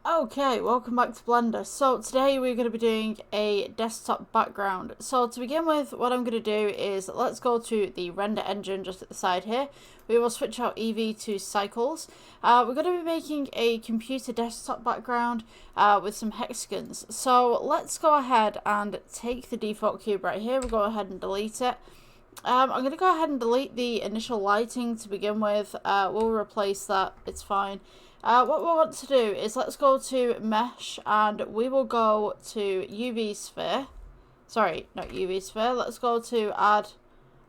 Okay, welcome back to Blender. So today we're going to be doing a desktop background. So to begin with, what I'm going to do is let's go to the render engine just at the side here. We will switch out Eevee to cycles. We're going to be making a computer desktop background with some hexagons. So let's go ahead and take the default cube right here. We'll go ahead and delete it. I'm going to go ahead and delete the initial lighting to begin with. We'll replace that, it's fine. What we want to do is let's go to mesh and we will go to UV sphere. Sorry, not UV sphere. Let's go to add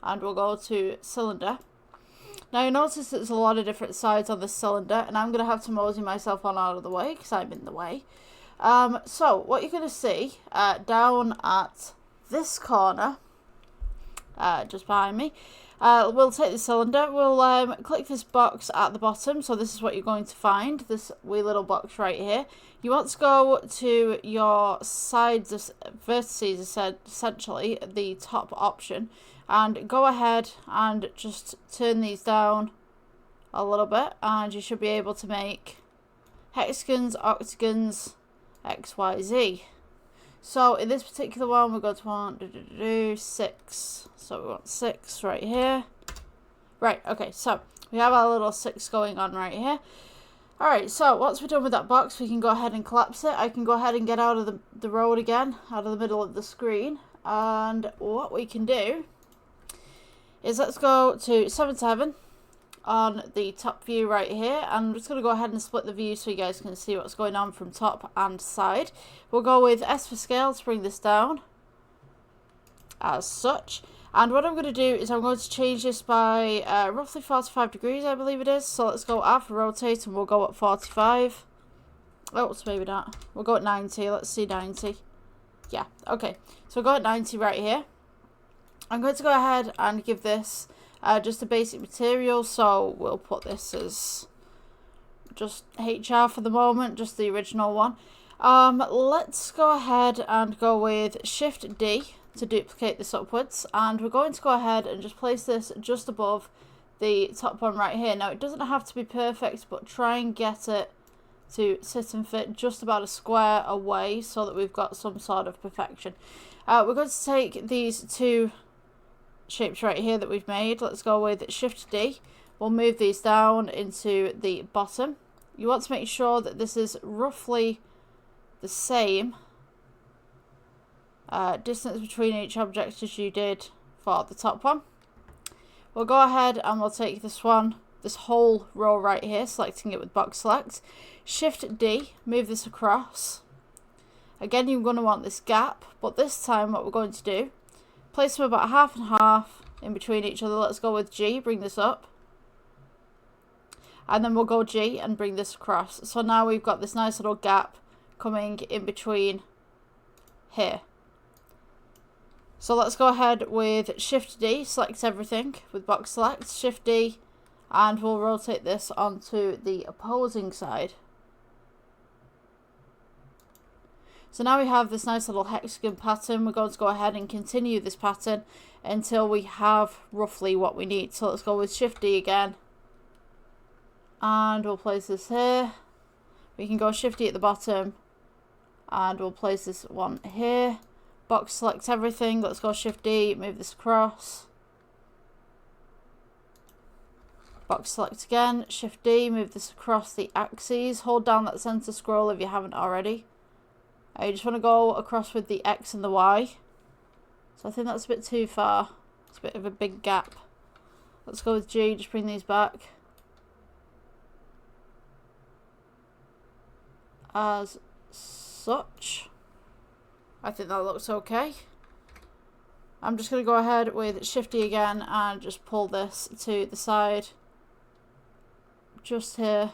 and we'll go to cylinder. Now you notice there's a lot of different sides on this cylinder and I'm going to have to mosey myself on out of the way because I'm in the way. So what you're going to see down at this corner, just behind me, we'll take the cylinder, we'll click this box at the bottom, so this is what you're going to find, this wee little box right here. You want to go to your sides, vertices essentially, the top option, and go ahead and just turn these down a little bit, and you should be able to make hexagons, octagons, X, Y, Z. So in this particular one, we're going to want 6. So we want 6 right here. Right, okay, so we have our little 6 going on right here. Alright, so once we're done with that box, we can go ahead and collapse it. I can go ahead and get out of the road again, out of the middle of the screen. And what we can do is let's go to 7:7 on the top view right here, and I'm just going to go ahead and split the view so you guys can see what's going on from top and side. We'll go with S for scale to bring this down as such, and what I'm going to do is I'm going to change this by roughly 45 degrees, I believe it is. So let's go R for rotate and we'll go at 45. Oh, so maybe not, we'll go at 90. Let's see, 90. Yeah, okay, so we'll go at 90 right here. I'm going to go ahead and give this just a basic material, so we'll put this as just HR for the moment, just the original one. Let's go ahead and go with Shift D to duplicate this upwards, and we're going to go ahead and just place this just above the top one right here. Now it doesn't have to be perfect, but try and get it to sit and fit just about a square away so that we've got some sort of perfection. We're going to take these two shapes right here that we've made. Let's go with Shift D. We'll move these down into the bottom. You want to make sure that this is roughly the same distance between each object as you did for the top one. We'll go ahead and we'll take this one, this whole row right here, selecting it with box select. Shift D, move this across. Again, you're going to want this gap, but this time what we're going to do, place them about half and half in between each other. Let's go with G, bring this up. And then we'll go G and bring this across. So now we've got this nice little gap coming in between here. So let's go ahead with Shift D, select everything with box select, Shift D, and we'll rotate this onto the opposing side. So now we have this nice little hexagon pattern. We're going to go ahead and continue this pattern until we have roughly what we need. So let's go with Shift D again. And we'll place this here. We can go Shift D at the bottom. And we'll place this one here. Box select everything. Let's go Shift D, move this across. Box select again. Shift D, move this across the axes. Hold down that center scroll if you haven't already. You just want to go across with the X and the Y. So I think that's a bit too far. It's a bit of a big gap. Let's go with G, just bring these back. As such. I think that looks okay. I'm just going to go ahead with Shift D again and just pull this to the side. Just here.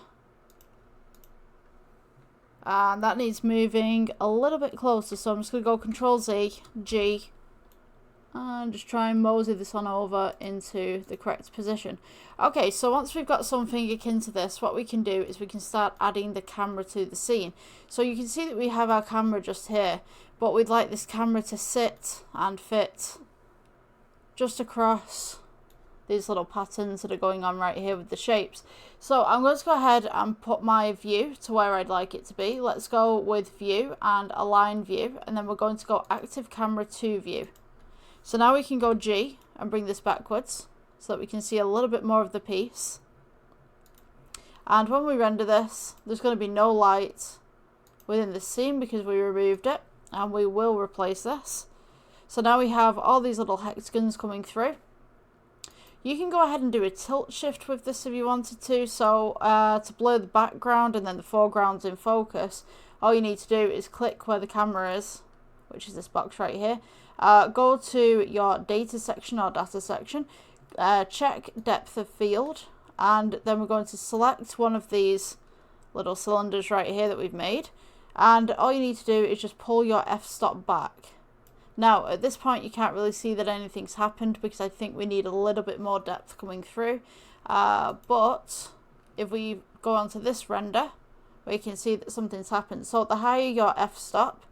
And that needs moving a little bit closer, so I'm just going to go Control Z, G, and just try and mosey this on over into the correct position. Okay, so once we've got something akin to this, what we can do is we can start adding the camera to the scene. So you can see that we have our camera just here, but we'd like this camera to sit and fit just across these little patterns that are going on right here with the shapes. So I'm going to go ahead and put my view to where I'd like it to be. Let's go with view and align view, and then we're going to go active camera to view. So now we can go G and bring this backwards so that we can see a little bit more of the piece. And when we render this, there's going to be no light within the scene because we removed it, and we will replace this. So now we have all these little hexagons coming through. You can go ahead and do a tilt shift with this if you wanted to. So to blur the background and then the foreground's in focus, all you need to do is click where the camera is, which is this box right here. Go to your data section or data section, check depth of field, and then we're going to select one of these little cylinders right here that we've made, and all you need to do is just pull your f-stop back. Now at this point you can't really see that anything's happened because I think we need a little bit more depth coming through, but if we go onto this render, we can see that something's happened. So the higher your f-stop,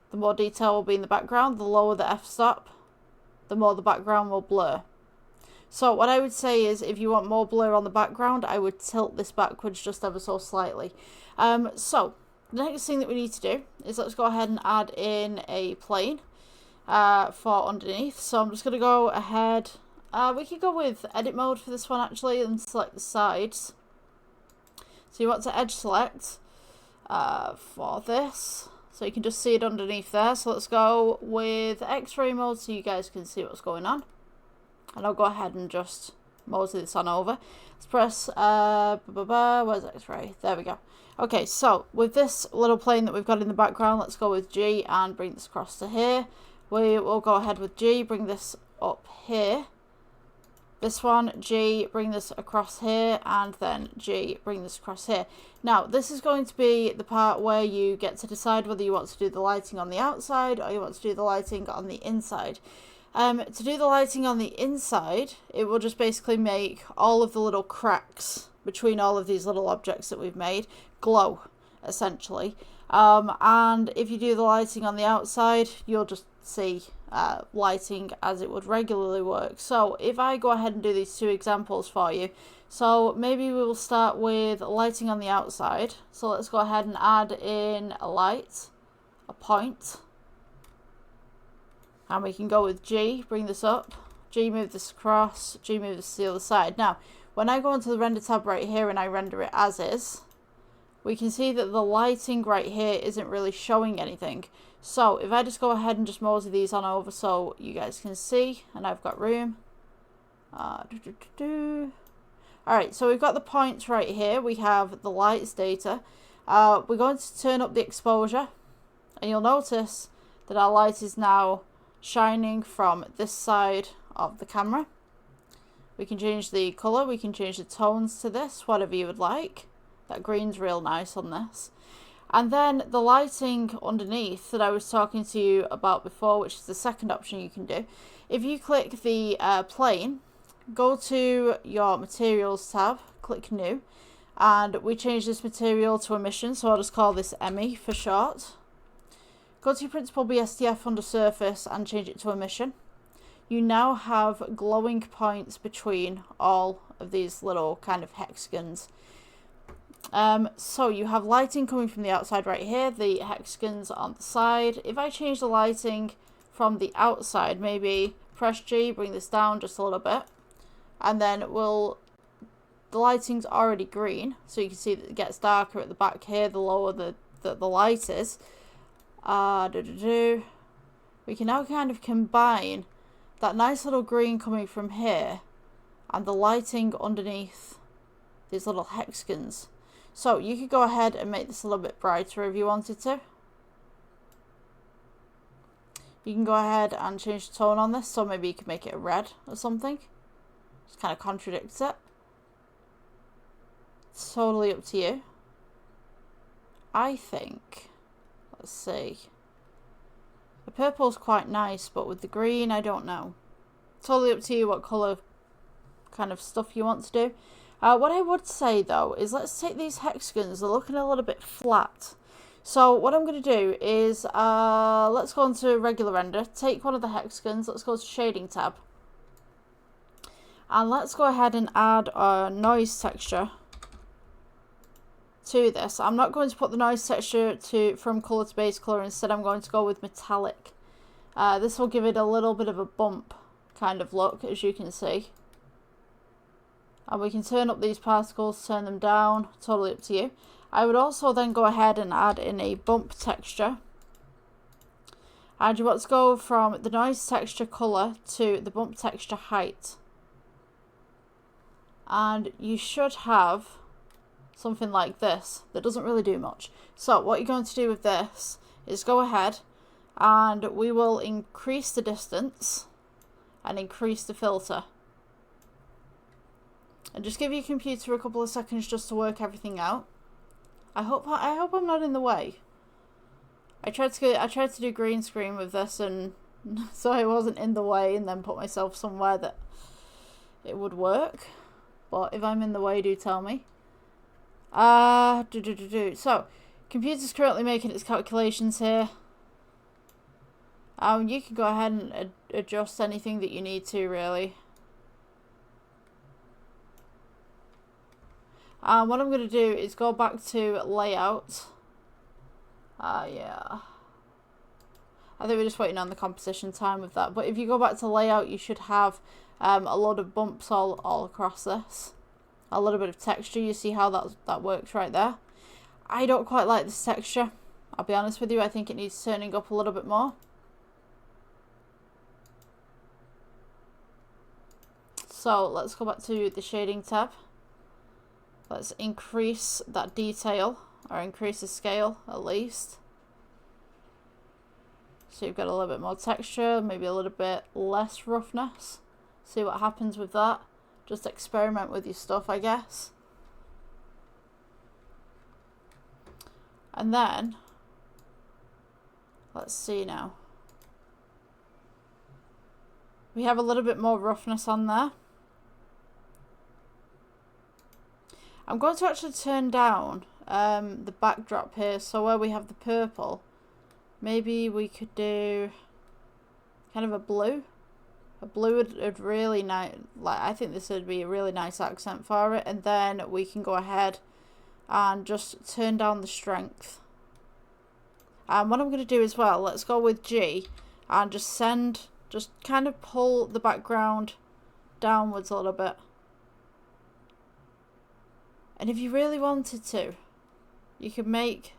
the more detail will be in the background. The lower the f-stop, the more the background will blur. So what I would say is, if you want more blur on the background, I would tilt this backwards just ever so slightly. So the next thing that we need to do is let's go ahead and add in a plane for underneath. So I'm just going to go ahead. We could go with edit mode for this one actually and select the sides. So you want to edge select for this, so you can just see it underneath there. So let's go with X-ray mode so you guys can see what's going on. And I'll go ahead and just mosey this on over. Let's press, where's X-ray? There we go. Okay, so with this little plane that we've got in the background, let's go with G and bring this across to here. We will go ahead with G, bring this up here. This one, G, bring this across here, and then G, bring this across here. Now, this is going to be the part where you get to decide whether you want to do the lighting on the outside or you want to do the lighting on the inside. To do the lighting on the inside, it will just basically make all of the little cracks between all of these little objects that we've made glow, essentially. And if you do the lighting on the outside, you'll just see lighting as it would regularly work. So if I go ahead and do these two examples for you, so maybe we will start with lighting on the outside. So let's go ahead and add in a light, a point, and we can go with G, bring this up, G, move this across, G, move this to the other side. Now when I go into the render tab right here and I render it as is, we can see that the lighting right here isn't really showing anything. So if I just go ahead and just mosey these on over so you guys can see, and I've got room. Alright, so we've got the points right here. We have the lights data. We're going to turn up the exposure, and you'll notice that our light is now shining from this side of the camera. We can change the colour, we can change the tones to this, whatever you would like. That green's real nice on this. And then the lighting underneath that I was talking to you about before, which is the second option you can do. If you click the plane, go to your materials tab, click new, and we change this material to emission, so I'll just call this EMI for short. Go to your principal BSDF under surface and change it to emission. You now have glowing points between all of these little kind of hexagons. So you have lighting coming from the outside right here, the hexagons on the side. If I change the lighting from the outside, maybe press G, bring this down just a little bit, and then the lighting's already green, so you can see that it gets darker at the back here the lower the light is. We can now kind of combine that nice little green coming from here and the lighting underneath these little hexagons. So you could go ahead and make this a little bit brighter if you wanted to. You can go ahead and change the tone on this, so maybe you could make it a red or something. Just kind of contradicts it. It's totally up to you. I think, let's see. The purple's quite nice, but with the green, I don't know. Totally up to you what colour kind of stuff you want to do. What I would say though is let's take these hexagons, they're looking a little bit flat. So what I'm going to do is, let's go into regular render, take one of the hexagons, let's go to shading tab. And let's go ahead and add a noise texture to this. I'm not going to put the noise texture from color to base color. Instead, I'm going to go with metallic. This will give it a little bit of a bump kind of look, as you can see. And we can turn up these particles, turn them down, totally up to you. I would also then go ahead and add in a bump texture. And you want to go from the noise texture color to the bump texture height. And you should have something like this that doesn't really do much. So what you're going to do with this is go ahead and we will increase the distance and increase the filter. And just give your computer a couple of seconds just to work everything out. I hope I'm not in the way. I tried to do green screen with this, and so I wasn't in the way, and then put myself somewhere that it would work. But if I'm in the way, do tell me. So, computer's currently making its calculations here. You can go ahead and adjust anything that you need to, really. What I'm going to do is go back to layout. Yeah. I think we're just waiting on the composition time with that. But if you go back to layout, you should have a lot of bumps all across this. A little bit of texture. You see how that works right there. I don't quite like this texture. I'll be honest with you. I think it needs turning up a little bit more. So let's go back to the shading tab. Let's increase that detail, or increase the scale at least. So you've got a little bit more texture, maybe a little bit less roughness. See what happens with that. Just experiment with your stuff, I guess. And then, let's see now. We have a little bit more roughness on there. I'm going to actually turn down the backdrop here, so where we have the purple, maybe we could do kind of a blue. A blue would really nice, like I think this would be a really nice accent for it. And then we can go ahead and just turn down the strength. And what I'm going to do as well, let's go with G and just kind of pull the background downwards a little bit. And if you really wanted to, you could make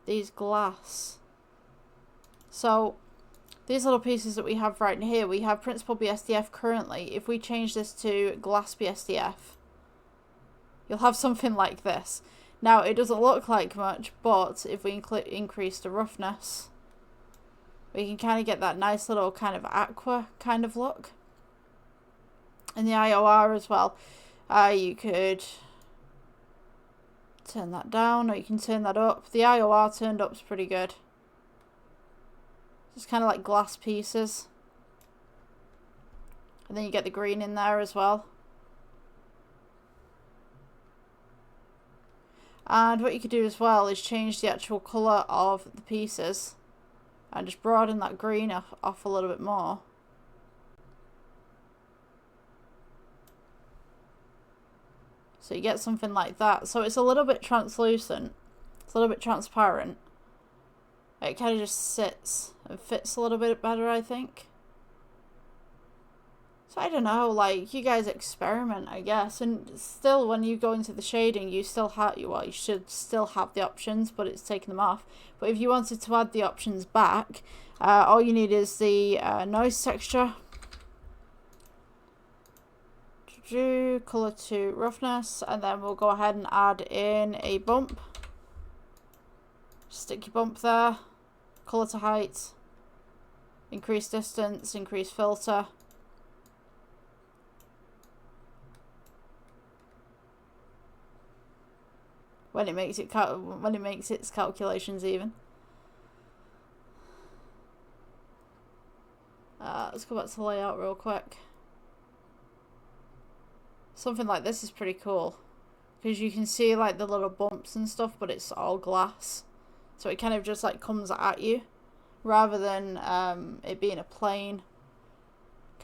these glass. So these little pieces that we have right in here, we have Principled BSDF currently. If we change this to Glass BSDF, you'll have something like this. Now, it doesn't look like much, but if we increase the roughness, we can kind of get that nice little kind of aqua kind of look. And the IOR as well, you could turn that down, or you can turn that up. The IOR turned up is pretty good. Just kind of like glass pieces. And then you get the green in there as well. And what you could do as well is change the actual colour of the pieces and just broaden that green off a little bit more. So you get something like that. So it's a little bit translucent. It's a little bit transparent. It kind of just sits and fits a little bit better, I think. So I don't know, like, you guys experiment, I guess. And still, when you go into the shading, you still have, well, you should still have the options, but it's taken them off. But if you wanted to add the options back, all you need is the noise texture. Color to roughness, and then we'll go ahead and add in a bump. Stick your bump there. Color to height. Increase distance, increase filter. When it makes its calculations even. Let's go back to layout real quick. Something like this is pretty cool, because you can see like the little bumps and stuff, but it's all glass, so it kind of just like comes at you rather than it being a plain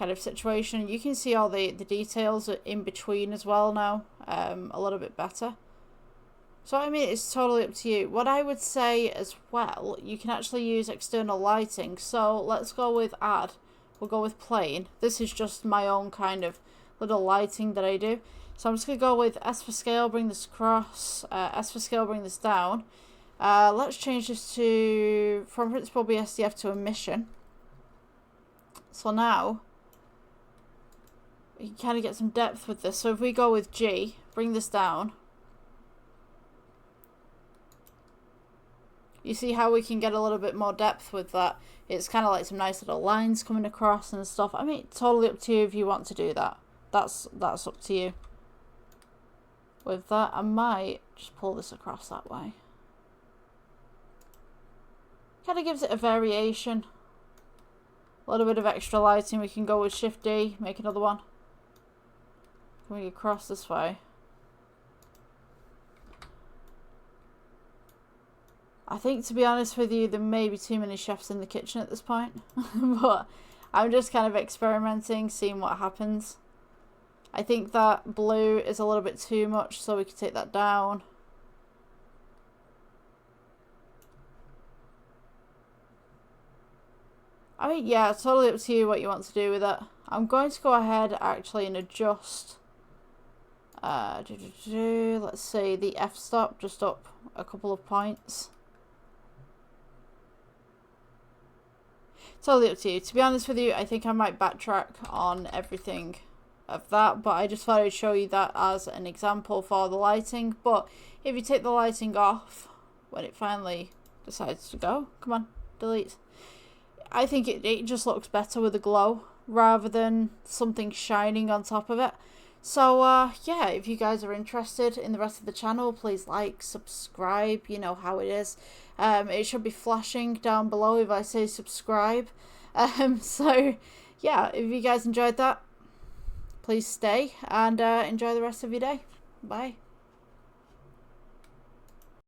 kind of situation. You can see all the details in between as well now, a little bit better. So I mean, it's totally up to you. What I would say as well, you can actually use external lighting. So let's go with add. We'll go with plain. This is just my own kind of little lighting that I do. So I'm just going to go with S for scale, bring this across, S for scale, bring this down. Let's change this to, from principal BSDF to emission. So now, we can kind of get some depth with this. So if we go with G, bring this down. You see how we can get a little bit more depth with that. It's kind of like some nice little lines coming across and stuff. I mean, totally up to you if you want to do that. That's up to you. With that, I might just pull this across that way. Kind of gives it a variation. A little bit of extra lighting. We can go with Shift D, make another one. Coming across this way. I think, to be honest with you, there may be too many chefs in the kitchen at this point. But I'm just kind of experimenting, seeing what happens. I think that blue is a little bit too much, so we can take that down. I mean, yeah, totally up to you what you want to do with it. I'm going to go ahead actually and adjust. Let's see, the f-stop just up a couple of points. Totally up to you. To be honest with you, I think I might backtrack on everything of that, but I just thought I'd show you that as an example for the lighting. But if you take the lighting off when it finally decides to go, come on, delete. I think it just looks better with a glow rather than something shining on top of it. So yeah, if you guys are interested in the rest of the channel, please like, subscribe, you know how it is. It should be flashing down below if I say subscribe. So yeah, if you guys enjoyed that, please stay and enjoy the rest of your day. Bye.